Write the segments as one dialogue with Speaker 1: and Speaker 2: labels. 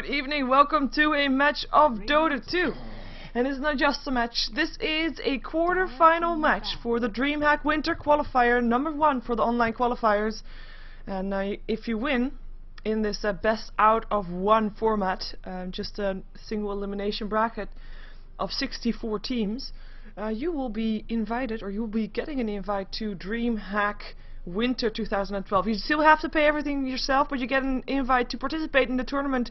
Speaker 1: good evening. Welcome to a match of Dota 2. And it's not just a match, this is a quarter-final match for the Dreamhack Winter Qualifier #1 for the online qualifiers. And if you win in this best out of one format, just a single elimination bracket of 64 teams, you will be invited, or you will be getting an invite to Dreamhack Winter 2012. You still have to pay everything yourself, but you get an invite to participate in the tournament,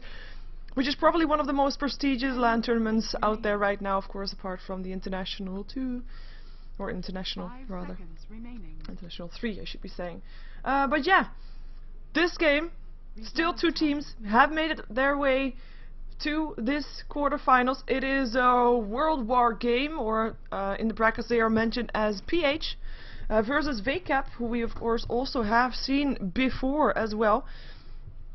Speaker 1: which is probably one of the most prestigious LAN tournaments out there right now, of course, apart from the International 2, or International rather. International 3, I should be saying. But yeah, this game, still two teams have made it their way to this quarterfinals. It is a World War game, or in the brackets they are mentioned as PH. Versus VACAP, who we of course also have seen before as well.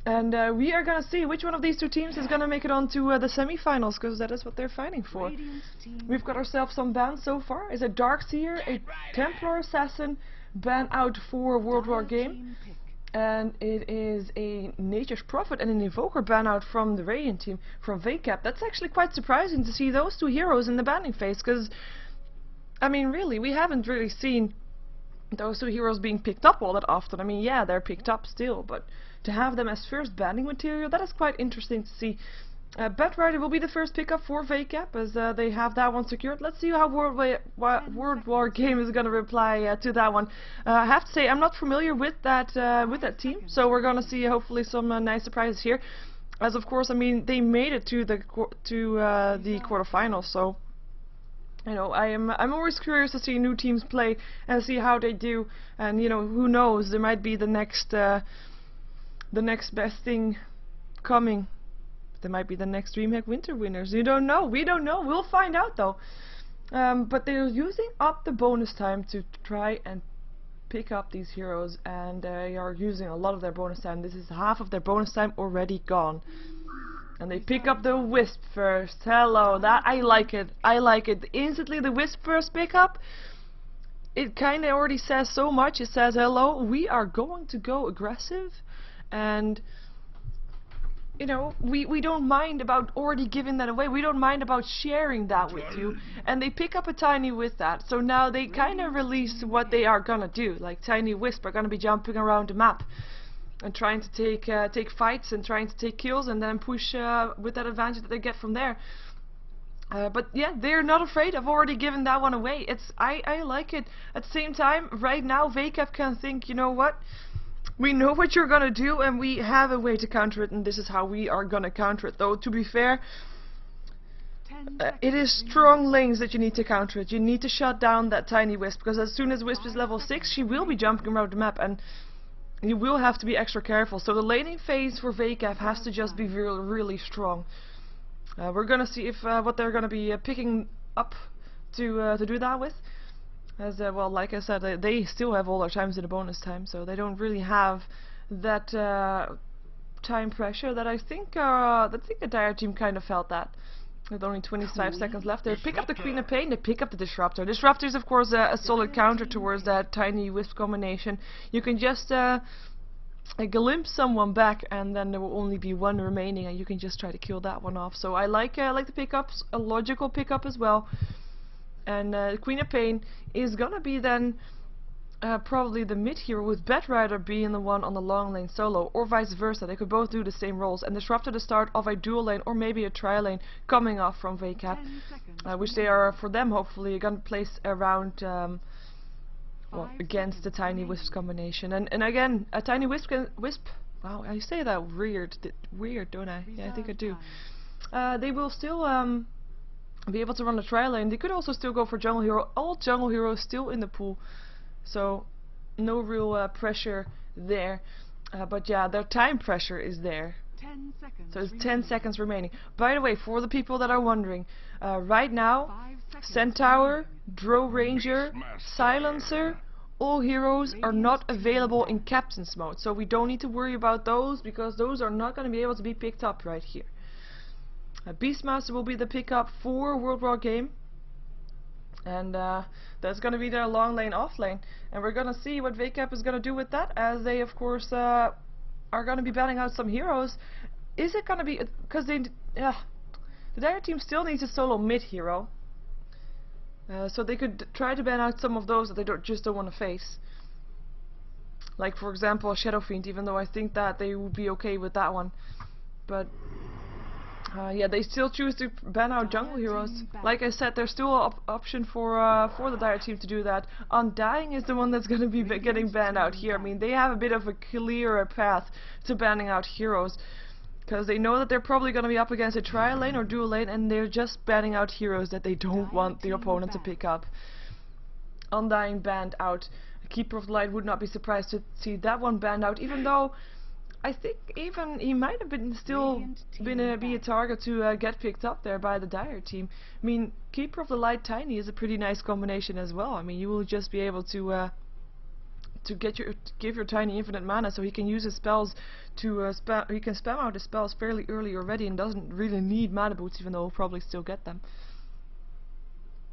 Speaker 1: And we are gonna see which one of these two teams is gonna make it on to the semi-finals, because that is what they're fighting for. We've got ourselves some bans so far. Is a Darkseer, a Templar Assassin ban out for World War game, and it is a Nature's Prophet and an Invoker ban out from the Radiant team from VACAP. That's actually quite surprising to see those two heroes in the banning phase, because I mean really, we haven't really seen those two heroes being picked up all that often. I mean, yeah, they're picked up still, but to have them as first banning material, that is quite interesting to see. Batrider will be the first pickup for VACAP, as they have that one secured. Let's see how World War game is going to reply to that one. I have to say, I'm not familiar with that team, so we're going to see hopefully some nice surprises here. As of course, I mean, they made it to the quarterfinals, so you know, I'm always curious to see new teams play and see how they do, and you know, who knows, there might be the next best thing coming. There might be the next Dreamhack Winter winners. You don't know. We don't know. We'll find out though. But they're using up the bonus time to try and pick up these heroes, and they are using a lot of their bonus time. This is half of their bonus time already gone. And they pick up the Wisp first. Hello, that I like it. I like it. Instantly the Wisp first pick up. It kinda already says so much. It says, hello, we are going to go aggressive, and you know, we don't mind about already giving that away. We don't mind about sharing that with you. And they pick up a Tiny with that. So now they kinda release what they are gonna do. Like Tiny Wisp are gonna be jumping around the map and trying to take fights and trying to take kills, and then push with that advantage that they get from there. But yeah, they're not afraid. I've already given that one away. I like it. At the same time, right now VACAP can think, you know what? We know what you're gonna do, and we have a way to counter it, and this is how we are gonna counter it. Though to be fair, it is strong lanes that you need to counter it. You need to shut down that Tiny Wisp, because as soon as Wisp is level 6, she will be jumping around the map, and you will have to be extra careful. So the laning phase for VACAP has to just be really strong. We're gonna see if what they're gonna be picking up to do that with. As well, like I said, they still have all their times in the bonus time, so they don't really have that time pressure that I think the Dire team kind of felt that. With only 25 seconds left, they pick up the Queen of Pain, they pick up the Disruptor. Disruptor is of course a solid counter towards that Tiny Wisp combination. You can just glimpse someone back, and then there will only be one remaining, and you can just try to kill that one off. So I like the pickups, a logical pickup as well. And Queen of Pain is gonna be then probably the mid hero, with Batrider being the one on the long lane solo, or vice versa. They could both do the same roles, and Disruptor the start of a dual lane or maybe a tri lane coming off from VACAP, which they are, for them, hopefully gonna place around well, against the Tiny Wisp combination. And again, a Tiny Wisp wow, I say that weird, don't I? Yeah, I think I do. They will still be able to run the tri lane. They could also still go for jungle hero. All jungle heroes still in the pool, so no real pressure there. But yeah, their time pressure is there.
Speaker 2: 10 seconds.
Speaker 1: So it's 10 seconds remaining. By the way, for the people that are wondering, right now, Centaur, Drow Ranger, Silencer, all heroes are not available in Captain's mode. So we don't need to worry about those, because those are not going to be able to be picked up right here. Beastmaster will be the pickup for World War game. And that's going to be their long lane, off lane. And we're going to see what VACAP is going to do with that, as they of course are going to be banning out some heroes. is it gonna be because the dire team still needs a solo mid hero, so they could try to ban out some of those that they just don't want to face. Like for example Shadow Fiend, even though I think that they would be okay with that one, but yeah, they still choose to ban out jungle heroes. Like I said, there's still an option for the dire team to do that. Undying is the one that's going to be getting banned out here. I mean, they have a bit of a clearer path to banning out heroes, because they know that they're probably going to be up against a trial lane or dual lane, and they're just banning out heroes that they don't want the opponent to pick up. Undying banned out. Keeper of the Light, would not be surprised to see that one banned out, even though I think even he might have been be a target to get picked up there by the dire team. I mean, Keeper of the Light Tiny is a pretty nice combination as well. I mean, you will just be able to give your Tiny infinite mana, so he can use his spells to he can spam out his spells fairly early already and doesn't really need mana boots, even though he'll probably still get them.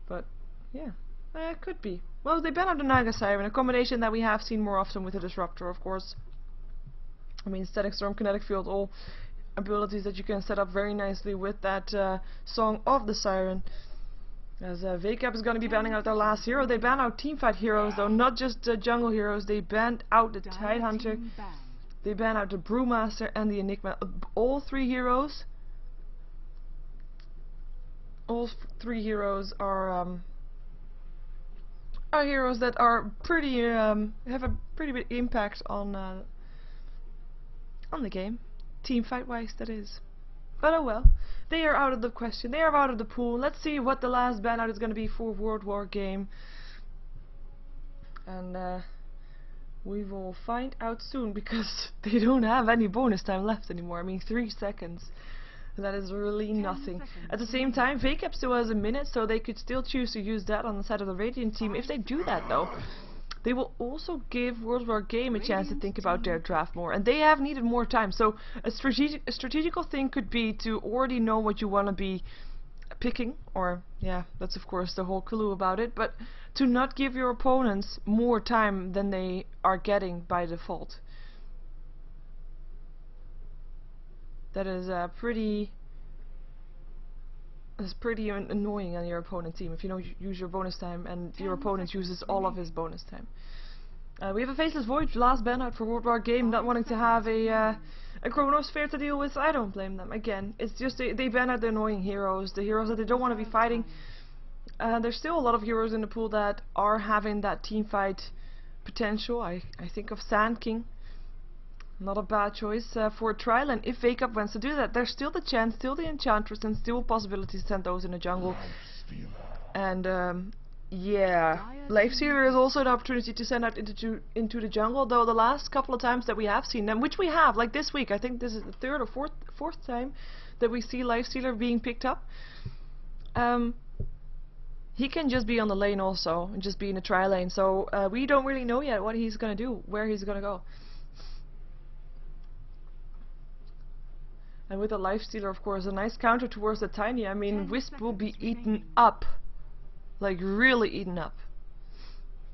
Speaker 1: But yeah, it could be. Well, they ban out the Naga Siren, a combination that we have seen more often with the Disruptor, of course. I mean, Static Storm, Kinetic Field, all abilities that you can set up very nicely with that Song of the Siren. As VACAP is going to be banning out their last hero. They ban out teamfight heroes, though, not just jungle heroes. They banned out the Tidehunter, they ban out the Brewmaster and the Enigma. All three heroes are heroes that are pretty have a pretty big impact on the game, team fight wise, that is. But oh well, they are out of the question, they are out of the pool. Let's see what the last ban out is going to be for World War Game, and we will find out soon, because they don't have any bonus time left anymore. I mean, 3 seconds. That is really nothing. At the same time, VACAP still has a minute, so they could still choose to use that on the side of the Radiant team. If they do that though, they will also give World War Game a chance to think about their draft more, and they have needed more time. So a strategical thing could be to already know what you want to be picking, or yeah, that's of course the whole clue about it, but to not give your opponents more time than they are getting by default. That is pretty annoying on your opponent team if you don't use your bonus time and your opponent uses all of his bonus time. We have a Faceless Void, last ban out for World War Game, not wanting to have a Chronosphere to deal with. I don't blame them. Again, it's just they ban out the annoying heroes, the heroes that they don't want to be fighting. There's still a lot of heroes in the pool that are having that team fight potential. I think of Sand King. Not a bad choice for a trial, and if VACAP wants to do that, there's still the chance, still the Enchantress, and still possibilities to send those in the jungle. And yeah, Lifestealer is also an opportunity to send out into the jungle, though the last couple of times that we have seen them, which we have, like this week, I think this is the third or fourth time that we see Lifestealer being picked up. He can just be on the lane also, and just be in the trial lane, so we don't really know yet what he's gonna do, where he's gonna go. And with a Lifestealer, of course, a nice counter towards the Tiny. I mean, Wisp will be eaten up. Like, really eaten up.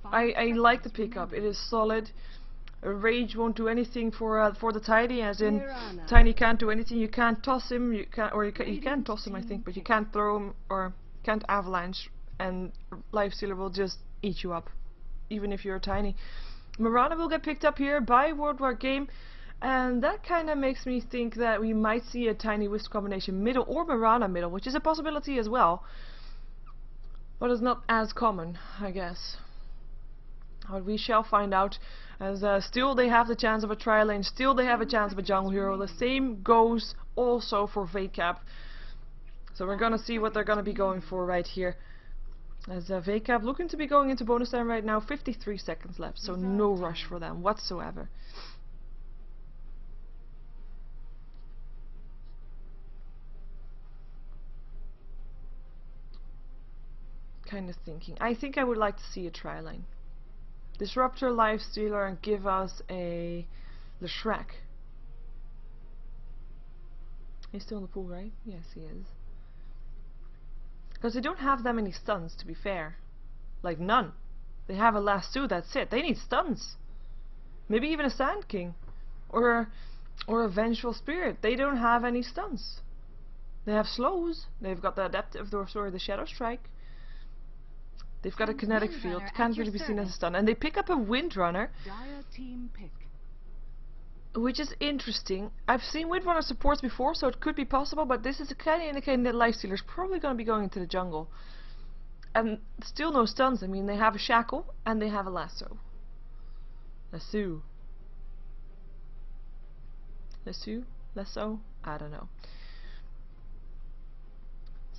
Speaker 1: I like the pickup. It is solid. Rage won't do anything for the Tiny, as in, Tiny can't do anything. You can't toss him, you can toss him, I think, but you can't throw him, or can't avalanche, and Lifestealer will just eat you up, even if you're Tiny. Mirana will get picked up here by World War Game. And that kind of makes me think that we might see a Tiny Wisp combination middle, or Mirana middle, which is a possibility as well. But it's not as common, I guess. But we shall find out, as still they have the chance of a trial lane, still they have a chance of a jungle hero. The same goes also for VACAP. So we're gonna see what they're gonna be going for right here. As VACAP looking to be going into bonus time right now, 53 seconds left, so no rush for them whatsoever. Kind of thinking. I think I would like to see a trial lane. Disruptor, Lifestealer, and give us a Leshrac. He's still in the pool, right? Yes, he is. Because they don't have that many stuns, to be fair. Like, none. They have a last two, that's it. They need stuns. Maybe even a Sand King. Or Or a Vengeful Spirit. They don't have any stuns. They have slows. They've got the adaptive, or sorry, the Shadow Strike. They've got a kinetic field. Can't really be seen as a stun. And they pick up a Windrunner, which is interesting. I've seen Windrunner supports before, so it could be possible, but this is kind of indicating that Lifestealer's probably going to be going into the jungle. And still no stuns. I mean, they have a Shackle and they have a Lasso. Lasso? I don't know.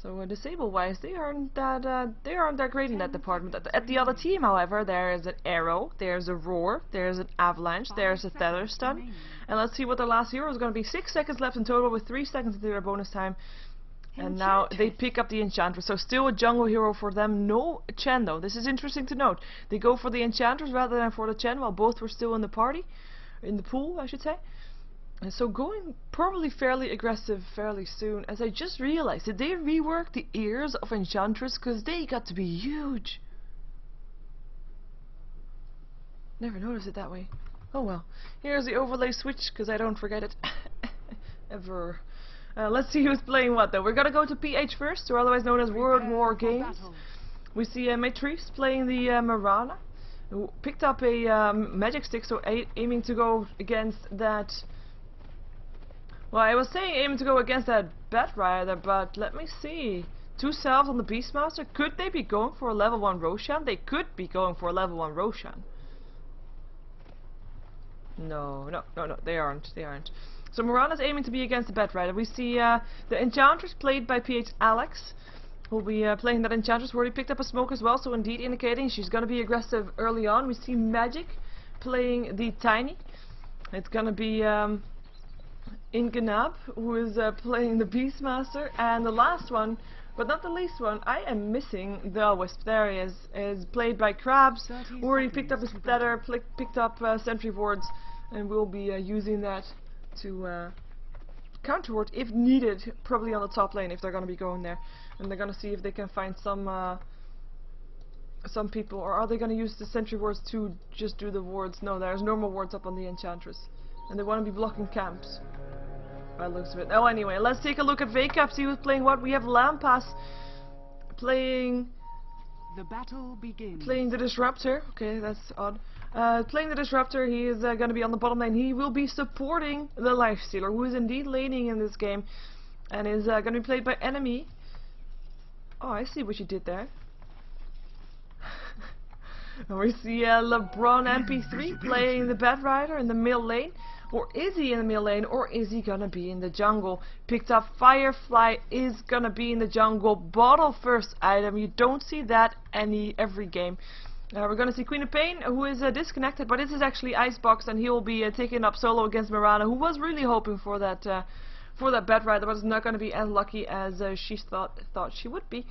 Speaker 1: So disable wise, they aren't that great in that department. At the other team, however, there is an Arrow, there's a Roar, there's an Avalanche, there's a Tether Stun, and let's see what the last hero is going to be. 6 seconds left in total, with 3 seconds into their bonus time. And now they pick up the Enchantress, so still a jungle hero for them. No Chen though. This is interesting to note. They go for the Enchantress rather than for the Chen, while both were still in the party, in the pool, I should say. And so going probably fairly aggressive fairly soon, as I just realized, did they rework the ears of Enchantress? Because they got to be huge. Never noticed it that way. Oh well. Here's the overlay switch, because I don't forget it. Ever. Let's see who's playing what though. We're gonna go to PH first, or otherwise known as World War Games. We see Matrice playing the Marana, who picked up a magic stick, so aiming to go against that. Well, I was saying aiming to go against that Bat Rider, but let me see. 2 selves on the Beastmaster. Could they be going for a level 1 Roshan? They could be going for a level 1 Roshan. No, they aren't. So Morana's aiming to be against the Bat Rider. We see the Enchantress played by PH Alex, who'll be playing that Enchantress, where he picked up a smoke as well, so indeed indicating she's going to be aggressive early on. We see Magic playing the Tiny. It's going to be Ingenab, who is playing the Beastmaster, and the last one, but not the least one, I am missing the Wisp. There he is played by Krabs, where he picked up his Splatter, picked up Sentry Wards, and will be using that to counter ward if needed, probably on the top lane if they're going to be going there. And they're going to see if they can find some people, or are they going to use the Sentry Wards to just do the wards? No, there's normal wards up on the Enchantress, and they want to be blocking camps. By the looks of it. Oh, anyway, let's take a look at VACAP, see who's playing what. We have Lampas playing
Speaker 2: the battle begins.
Speaker 1: Playing the Disruptor. Okay, that's odd. Playing the Disruptor, he is going to be on the bottom lane. He will be supporting the Lifestealer, who is indeed laning in this game, and is going to be played by Enemy. Oh, I see what you did there. And we see LeBron MP3 playing the Bat Rider in the middle lane. Or is he in the middle lane, or is he gonna be in the jungle? Picked up Firefly, is gonna be in the jungle. Bottle first item, you don't see that every game. We're gonna see Queen of Pain, who is disconnected, but this is actually Icebox, and he will be taking up solo against Marana, who was really hoping for that Bat Rider, but is not gonna be as lucky as she thought she would be.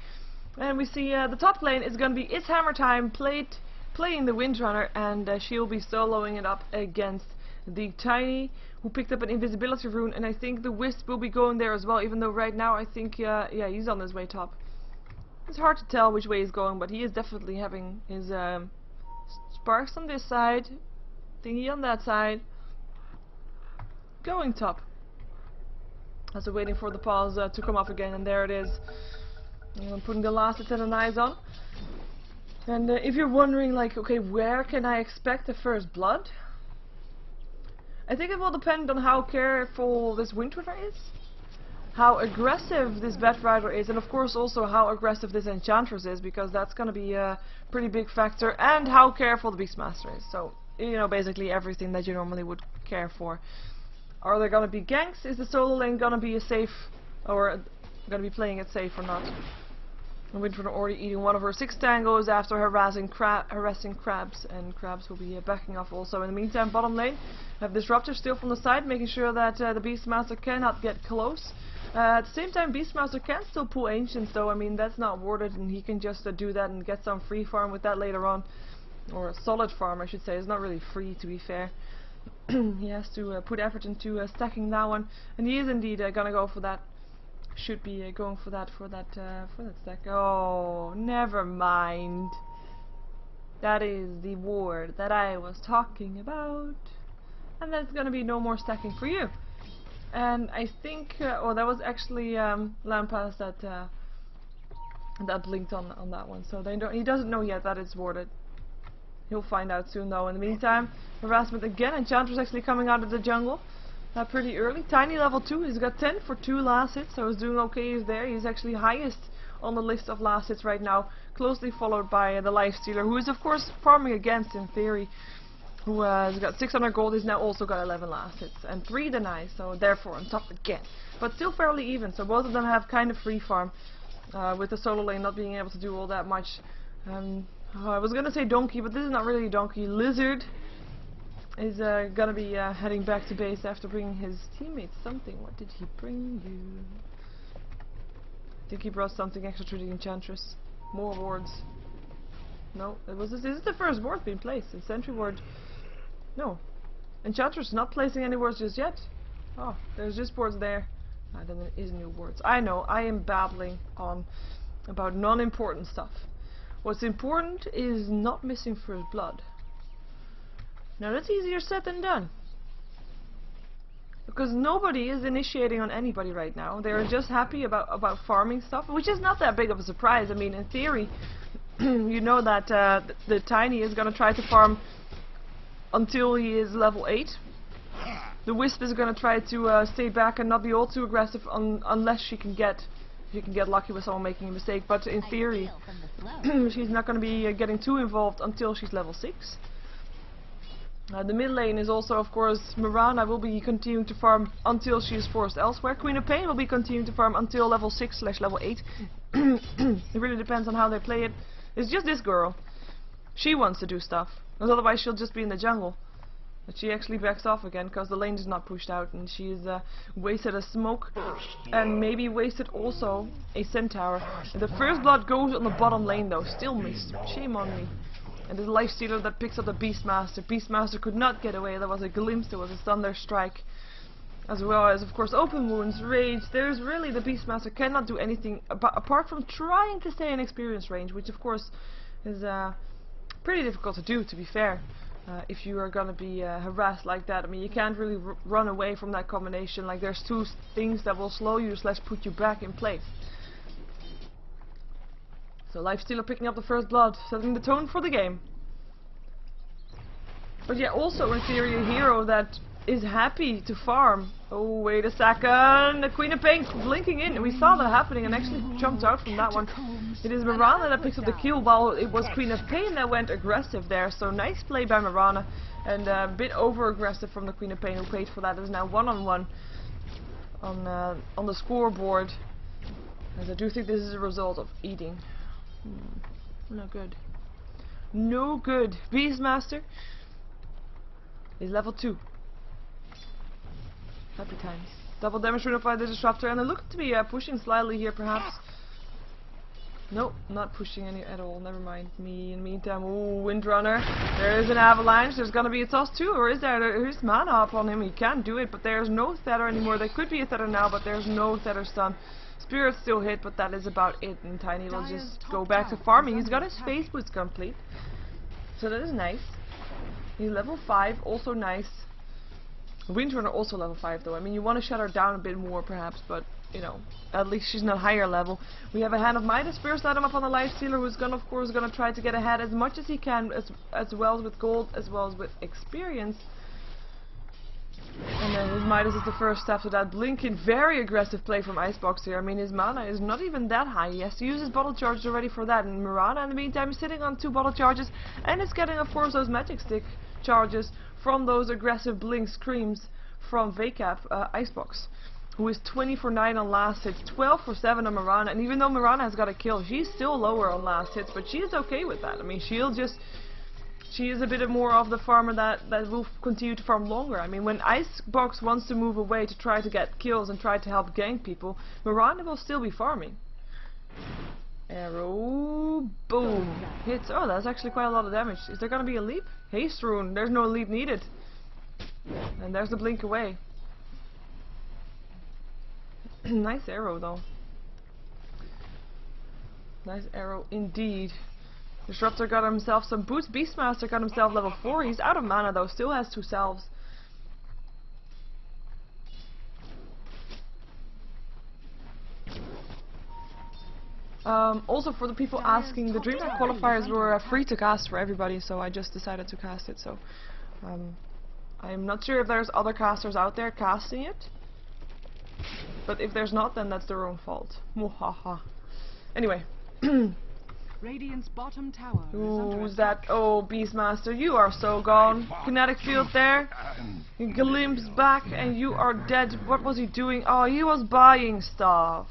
Speaker 1: And we see the top lane is gonna be It's Hammer Time, playing the Windrunner, and she will be soloing it up against the Tiny, who picked up an invisibility rune, and I think the Wisp will be going there as well, even though right now I think yeah, he's on his way top. It's hard to tell which way he's going, but he is definitely having his sparks on this side, thingy on that side, going top. Also waiting for the pause to come off again, and there it is. I'm putting the last attendant eyes on. And if you're wondering, like, okay, where can I expect the first blood? I think it will depend on how careful this Windrunner is, how aggressive this Bat Rider is, and of course also how aggressive this Enchantress is, because that's going to be a pretty big factor, and how careful the Beastmaster is. So, you know, basically everything that you normally would care for. Are there going to be ganks? Is the solo lane going to be a safe, or going to be playing it safe or not? And Windrunner already eating one of her 6 tangos after harassing Krabs, and Krabs will be backing off also. In the meantime, bottom lane, have Disruptor still from the side, making sure that the Beastmaster cannot get close. At the same time, Beastmaster can still pull Ancients though. I mean, that's not warded, and he can just do that and get some free farm with that later on. Or a solid farm, I should say. It's not really free, to be fair. He has to put effort into stacking that one, and he is indeed gonna go for that. Should be going for that stack. Oh, never mind. That is the ward that I was talking about. and then it's gonna be no more stacking for you. And I think, oh, that was actually Lampass that blinked on that one. So he doesn't know yet that it's warded. He'll find out soon though. In the meantime, harassment again. Enchantress actually coming out of the jungle pretty early. Tiny level 2. He's got 10 for 2 last hits, so he's doing okay. He's there. He's actually highest on the list of last hits right now, closely followed by the Lifestealer, who is of course farming against in theory. Who has got 600 gold. He's now also got 11 last hits and 3 denies, so therefore on top again. But still fairly even. So both of them have kind of free farm, with the solo lane not being able to do all that much. I was gonna say donkey, but this is not really a donkey. Lizard is gonna be heading back to base after bringing his teammates something. What did he bring you? I think he brought something extra to the Enchantress. More wards. No, this is the first ward being placed. In Sentry Ward. No. Enchantress not placing any wards just yet. Oh, there's just wards there. Then there is new wards. I know, I am babbling on about non-important stuff. What's important is not missing first blood. Now that's easier said than done. Because nobody is initiating on anybody right now. They're just happy about farming stuff, which is not that big of a surprise. I mean, in theory, you know that the Tiny is going to try to farm until he is level 8. The Wisp is going to try to stay back and not be all too aggressive unless she can get lucky with someone making a mistake. But in theory, she's not going to be getting too involved until she's level 6. The mid lane is also, of course, Mirana will be continuing to farm until she is forced elsewhere. Queen of Pain will be continuing to farm until level 6/level 8. It really depends on how they play it. It's just this girl. She wants to do stuff, because otherwise she'll just be in the jungle. But she actually backs off again because the lane is not pushed out, and she's wasted a smoke and maybe wasted also a centaur. And the first blood goes on the bottom lane though, still missed. Shame on me. And this Lifestealer that picks up the Beastmaster. Beastmaster could not get away. There was a glimpse, there was a thunder strike. As well as, of course, open wounds, rage. There's really, the Beastmaster cannot do anything apart from trying to stay in experience range, which of course is pretty difficult to do, to be fair. If you are gonna be harassed like that. I mean, you can't really run away from that combination. Like, there's two things that will slow you / put you back in place. So Lifestealer picking up the first blood, setting the tone for the game. But yeah, also in theory a hero that is happy to farm. Oh, wait a second, the Queen of Pain blinking in. We saw that happening and actually jumped out from that one. It is Mirana that picks up the kill, while it was Queen of Pain that went aggressive there. So nice play by Mirana, and a bit over aggressive from the Queen of Pain, who paid for that. It is now 1-on-1 on the scoreboard. As I do think this is a result of eating. No good. No good. Beastmaster is level 2. Happy times. Double damage rune by the Disruptor, and they look to be pushing slightly here perhaps. Nope, not pushing any at all. Never mind. Me in the meantime. Ooh, Windrunner. There is an avalanche. There's gonna be a toss too, or is there? There's mana up on him. He can't do it, but there's no Thether anymore. There could be a Thether now, but there's no Thether stun. Spirit still hit, but that is about it, and Tiny will just go back to farming. He's got his phase boots complete, so that is nice. He's level 5, also nice. Windrunner also level 5 though. I mean, you want to shut her down a bit more perhaps, but you know, at least she's not higher level. We have a Hand of Midas first item up on the Lifestealer, who's gonna, of course, gonna try to get ahead as much as he can, as well as with gold, as well as with experience. And then his Midas is the first step to that blinking, very aggressive play from Icebox here. I mean, his mana is not even that high. He has to use his bottle charges already for that. And Mirana, in the meantime, is sitting on 2 bottle charges, and is getting, of course, those magic stick charges from those aggressive blink screams from VACAP Icebox, who is 20 for 9 on last hits, 12 for 7 on Mirana. And even though Mirana has got a kill, she's still lower on last hits, but she is okay with that. I mean, she is a bit more of the farmer that will continue to farm longer. I mean, when Icebox wants to move away to try to get kills and try to help gank people, Mirana will still be farming. Arrow, boom, hits. Oh, that's actually quite a lot of damage. Is there gonna be a leap? Haste rune, there's no leap needed. And there's the blink away. Nice arrow though. Nice arrow indeed. Disruptor got himself some boots. Beastmaster got himself level 4. He's out of mana though, still has 2 salves. Also, for the people asking, the Dreamhack qualifiers were free to cast for everybody, so I just decided to cast it. So I'm not sure if there's other casters out there casting it, but if there's not, then that's their own fault. Muhaha. Anyway.
Speaker 2: Radiant's bottom tower is under
Speaker 1: Who's
Speaker 2: attack.
Speaker 1: that? Oh, Beastmaster, you are so gone. Kinetic field there. He glimpses back and you are dead. What was he doing? Oh, he was buying stuff.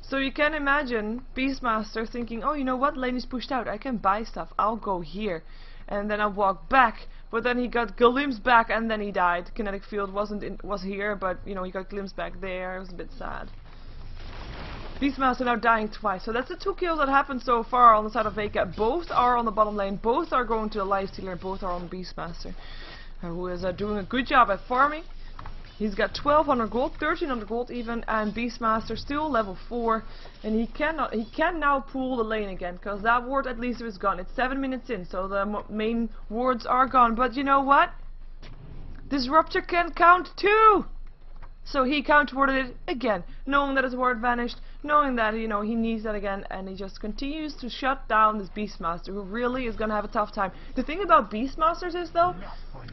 Speaker 1: So you can imagine Beastmaster thinking, oh, you know what? Lane is pushed out. I can buy stuff. I'll go here. And then I'll walk back. But then he got glimpsed back and then he died. Kinetic field was here, but you know, he got glimpsed back there. It was a bit sad. Beastmaster now dying twice. So that's the 2 kills that happened so far on the side of VACAP. Both are on the bottom lane. Both are going to the lifestealer. Both are on Beastmaster, who is doing a good job at farming. He's got 1200 gold, 1300 gold even, and Beastmaster still level 4, and he can now pull the lane again, because that ward at least is gone. It's 7 minutes in, so the main wards are gone. But you know what? Disruptor can count too! So he counter-warded it again, knowing that his ward vanished, knowing that, you know, he needs that again, and he just continues to shut down this Beastmaster, who really is gonna have a tough time. The thing about Beastmasters is, though,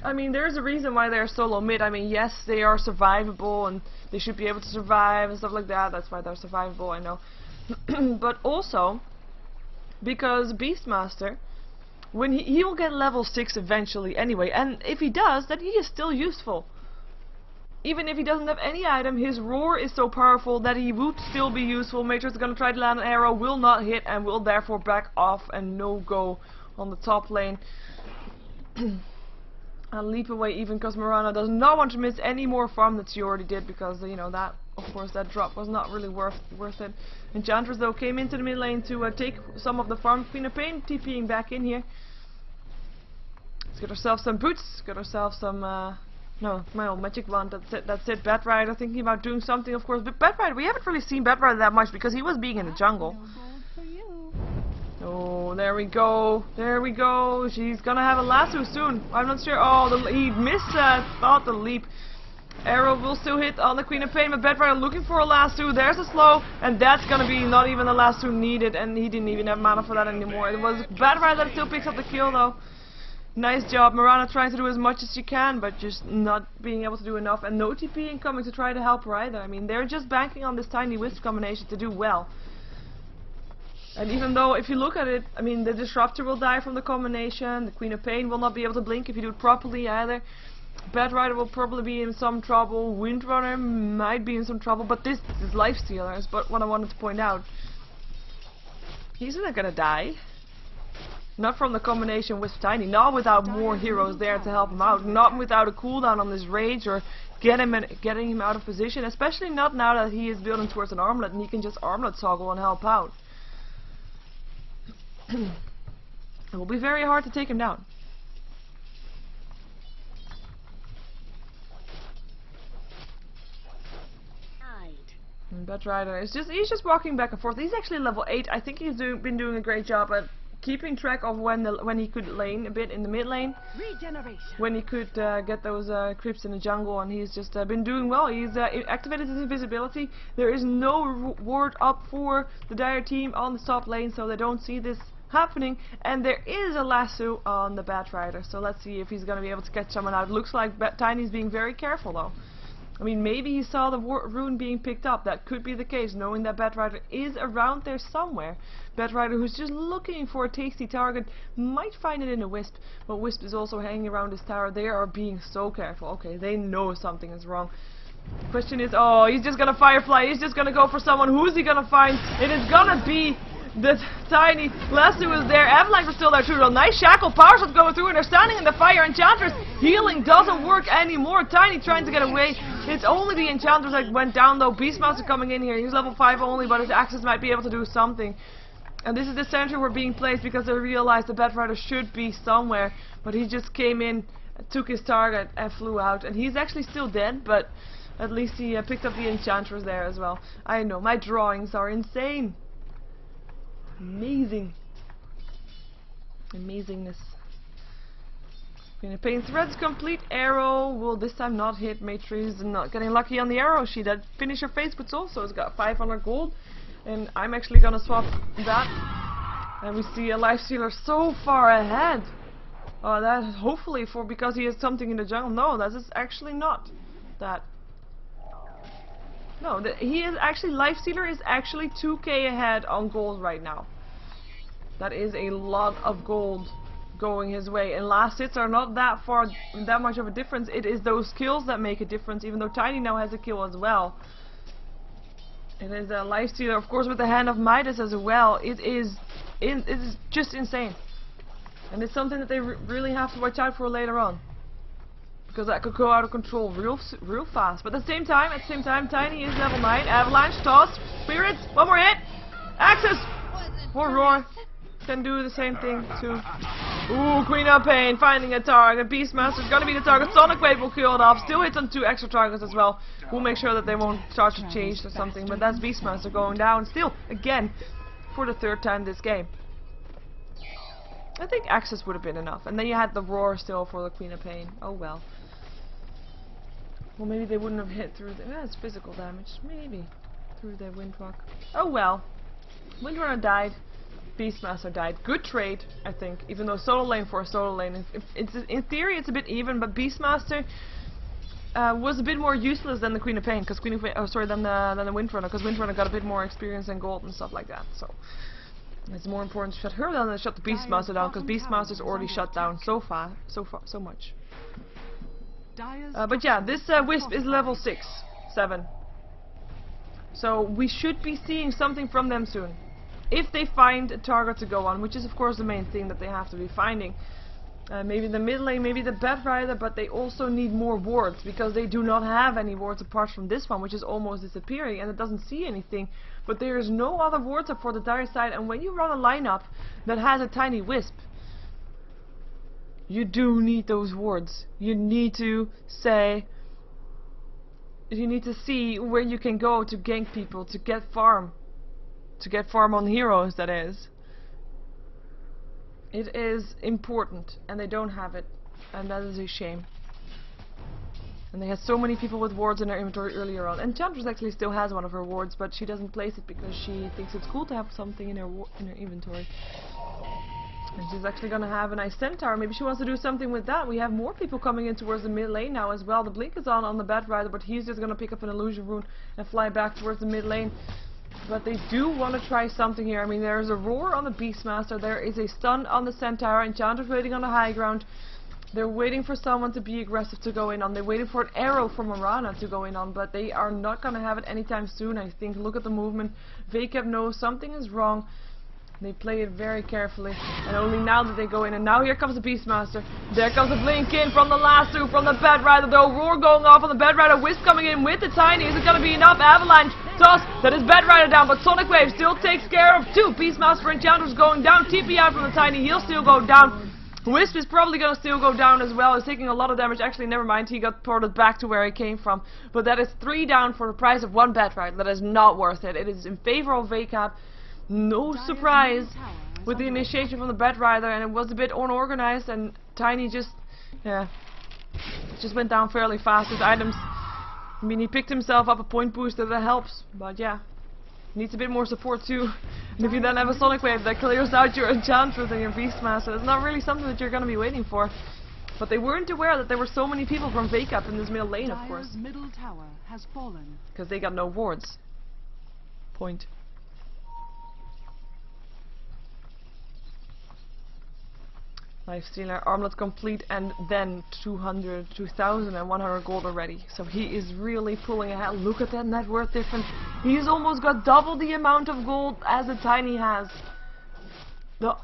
Speaker 1: I mean, there's a reason why they're so low mid. I mean, yes, they are survivable, and they should be able to survive and stuff like that. That's why they're survivable, I know. But also, because Beastmaster, when he will get level 6 eventually anyway, and if he does, then he is still useful. Even if he doesn't have any item, his roar is so powerful that he would still be useful. Matrix is going to try to land an arrow, will not hit, and will therefore back off and no go on the top lane. I'll leap away even because Mirana does not want to miss any more farm that she already did, because, you know, that, of course, that drop was not really worth it. Enchantress, though, came into the mid lane to take some of the farm. Queen of Pain TPing back in here. Let's get herself some boots, get herself some... no, my old magic wand, that's it. Batrider thinking about doing something, of course, but Batrider, we haven't really seen Batrider that much because he was being in the jungle. Oh, there we go, she's gonna have a lasso soon, I'm not sure. Oh, he missed that, thought the leap. Arrow will still hit on the Queen of Pain, but Batrider looking for a lasso, there's a slow, and that's gonna be not even a lasso needed, and he didn't even have mana for that anymore. It was Batrider that still picks up the kill, though. Nice job, Mirana trying to do as much as she can, but just not being able to do enough, and no TP incoming to try to help her either. I mean, they're just banking on this tiny wisp combination to do well. And even though, if you look at it, I mean, the Disruptor will die from the combination, the Queen of Pain will not be able to blink if you do it properly either. Batrider will probably be in some trouble, Windrunner might be in some trouble, but this is Lifestealer, is but what I wanted to point out. He's not gonna die. Not from the combination with Tiny, not without more heroes there to help him out, not without a cooldown on this rage or getting him out of position, especially not now that he is building towards an armlet and he can just armlet toggle and help out. It will be very hard to take him down. And Batrider is he's just walking back and forth. He's actually level 8. I think he's been doing a great job at keeping track of when he could lane a bit in the mid lane, when he could get those creeps in the jungle, and he's just been doing well. He's activated his invisibility. There is no ward up for the Dire team on the top lane, so they don't see this happening, and there is a lasso on the Batrider, so let's see if he's going to be able to catch someone out. It looks like Tiny's being very careful, though. I mean, maybe he saw the rune being picked up. That could be the case, knowing that Batrider is around there somewhere. Batrider, who's just looking for a tasty target, might find it in a Wisp, but Wisp is also hanging around his tower. They are being so careful. Okay, they know something is wrong. Question is, oh, he's just gonna Firefly. He's just gonna go for someone. Who's he gonna find? It is gonna be the Tiny. Lasso is there. Avalanche is still there too, though. Nice shackle. Power shot going through, and they're standing in the fire. Enchantress healing doesn't work anymore. Tiny trying to get away. It's only the Enchantress that went down, though. Beastmaster coming in here. He's level 5 only, but his axes might be able to do something. And this is the center we're being placed because they realized the Batrider should be somewhere. But he just came in, took his target, and flew out. And he's actually still dead, but at least he picked up the Enchantress there as well. I know, my drawings are insane. Amazing. Amazingness. Queen of Pain threads complete. Arrow will this time not hit. Matrix not getting lucky on the arrow. She did finish her face, but also has got 500 gold. And I'm actually gonna swap that. And we see a life stealer so far ahead. Oh, that is hopefully because he has something in the jungle. No, that is actually not that. No, he is actually, life stealer is actually 2k ahead on gold right now. That is a lot of gold going his way, and last hits are not that much of a difference. It is those kills that make a difference, even though Tiny now has a kill as well. It is a life stealer, of course, with the hand of Midas as well. It is just insane, and it's something that they really have to watch out for later on, because that could go out of control real fast. But at the same time, Tiny is level 9. Avalanche, toss, spirits, one more hit, Axis, more roar. Can do the same thing too. Ooh, Queen of Pain finding a target. Beastmaster's gonna be the target. Sonic Wave will kill it off. Still hits on 2 extra targets as well. We'll make sure that they won't start to chase or something. But that's Beastmaster going down still again for the 3rd time this game. I think Axis would have been enough. And then you had the roar still for the Queen of Pain. Oh well. Well, maybe they wouldn't have hit through the... it's physical damage. Maybe. Through the Windrock. Oh well. Windrunner died. Beastmaster died. Good trade, I think. Even though solo lane for a solo lane, in theory it's a bit even, but Beastmaster was a bit more useless than the Queen of Pain, because than the Windrunner, because Windrunner got a bit more experience and gold and stuff like that. So it's more important to shut her down than shut the Beastmaster down, because Beastmaster's already shut down so much. But yeah, this Wisp is level 6, 7. So we should be seeing something from them soon. If they find a target to go on, which is of course the main thing that they have to be finding. Maybe the mid lane, maybe the Bat Rider, but they also need more wards, because they do not have any wards apart from this one, which is almost disappearing, and it doesn't see anything. But there is no other wards up for the dire side, and when you run a lineup that has a Tiny Wisp, you do need those wards. You need to see where you can go to gank people, to get farm. To get farm on heroes, that is. It is important, and they don't have it, and that is a shame. And they had so many people with wards in their inventory earlier on. And Chantress actually still has one of her wards, but she doesn't place it because she thinks it's cool to have something in her inventory. And she's actually gonna have a nice centaur. Maybe she wants to do something with that. We have more people coming in towards the mid lane now as well. The blink is on the Bat Rider, but he's just gonna pick up an illusion rune and fly back towards the mid lane. But they do want to try something here. I mean, there's a roar on the Beastmaster, there is a stun on the Centaur, Enchantress waiting on the high ground. They're waiting for someone to be aggressive to go in on. They're waiting for an arrow from Mirana to go in on, but they are not going to have it anytime soon, I think. Look at the movement. VACAP knows something is wrong. They play it very carefully, and only now that they go in, and now here comes the Beastmaster. There comes the blink in from the lasso, from the Bat Rider, though. Roar going off on the Bat Rider, Wisp coming in with the Tiny. Is it going to be enough? Avalanche, toss, that is Bat Rider down, but Sonic Wave still takes care of 2. Beastmaster Enchantress going down, TP out from the Tiny, he'll still go down. Wisp is probably going to still go down as well. He's taking a lot of damage. Actually, never mind, he got ported back to where he came from. But that is 3 down for the price of 1 Bat Rider. That is not worth it. It is in favor of VACAP. No surprise with the initiation from the Bat Rider, and it was a bit unorganized, and Tiny just went down fairly fast with items. I mean, he picked himself up a point booster that helps, but yeah, needs a bit more support too. And if you then have a Sonic Wave that clears out your Enchantress and your Beastmaster, it's not really something that you're going to be waiting for. But they weren't aware that there were so many people from VACAP in this middle lane, of course.
Speaker 2: Middle tower has fallen.
Speaker 1: Because they got no wards. Point. Lifestealer, armlet complete, and then 2,100 gold already. So he is really pulling ahead. Look at that net worth difference. He's almost got double the amount of gold as the Tiny has. The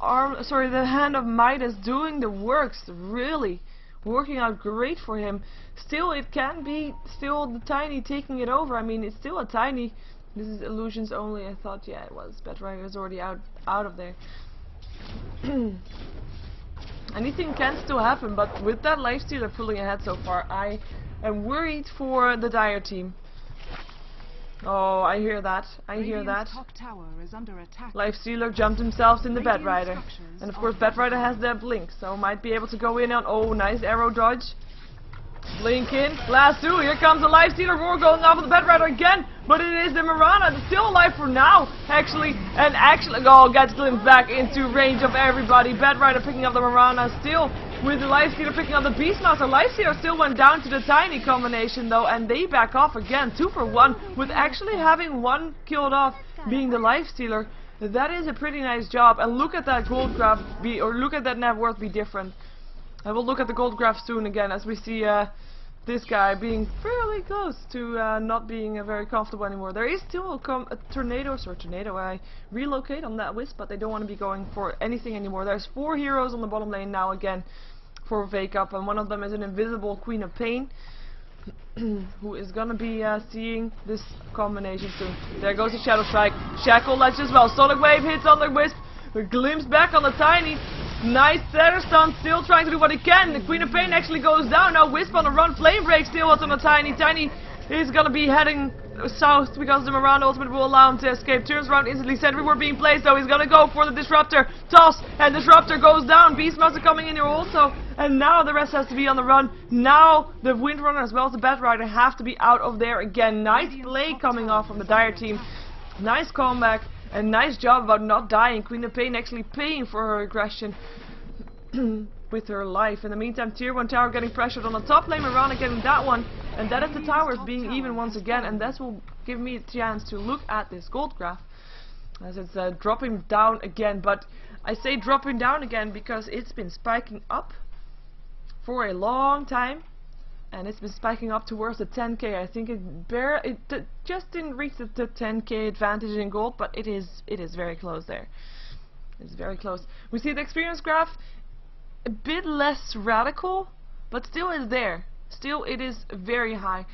Speaker 1: hand of Midas doing the works, really working out great for him. Still, it can be still the Tiny taking it over. I mean, it's still a Tiny. This is illusions only. I thought, yeah, it was. Bat Rider is already out of there. Anything can still happen, but with that Lifestealer pulling ahead so far, I am worried for the Dire team. Oh, I hear that. I hear that.
Speaker 2: Top tower is under attack.
Speaker 1: Lifestealer jumped himself in the Bat Rider. And of course Bat Rider has that blink, so might be able to go in on... Oh, nice arrow dodge. Blink in, last two, here comes the Lifestealer Roar going off of the Bedrider again, but it is the Mirana that's still alive for now, actually, and actually, oh, gets glimpsed back into range of everybody. Bedrider picking up the Mirana still, with the Lifestealer picking up the Beastmaster. Lifestealer still went down to the Tiny combination though, and they back off again, 2 for 1, with actually having one killed off, being the Lifestealer. That is a pretty nice job, and look at that gold graph be, or look at that net worth be different. I will look at the gold graph soon again, as we see this guy being fairly close to not being very comfortable anymore. There is still a tornado, I relocate on that Wisp, but they don't want to be going for anything anymore. There's 4 heroes on the bottom lane now again for VACAP, and one of them is an invisible Queen of Pain, who is gonna be seeing this combination soon. There goes the Shadow Strike. Shackle ledge as well. Sonic Wave hits on the Wisp. A glimpse back on the Tiny. Nice Tether Stun, still trying to do what he can. The Queen of Pain actually goes down. Now Wisp on the run. Flame Break still what's on the Tiny. Tiny is gonna be heading south because the Miranda ultimate will allow him to escape. Turns around instantly. Sentry Ward being placed though. He's gonna go for the Disruptor. Toss, and Disruptor goes down. Beastmaster coming in here also. And now the rest has to be on the run. Now the Windrunner as well as the Bedrider have to be out of there again. Nice play coming off from the Dire team. Nice comeback. And nice job about not dying. Queen of Pain actually paying for her aggression with her life. In the meantime, tier 1 tower getting pressured on the top lane. Mirana getting that one. And that is the towers being even once again. And that will give me a chance to look at this gold graph, as it's dropping down again. But I say dropping down again because it's been spiking up for a long time. And it's been spiking up towards the 10k. I think it just didn't reach the 10k advantage in gold, but it is very close there. It's very close. We see the experience graph a bit less radical, but still is there. Still, it is very high.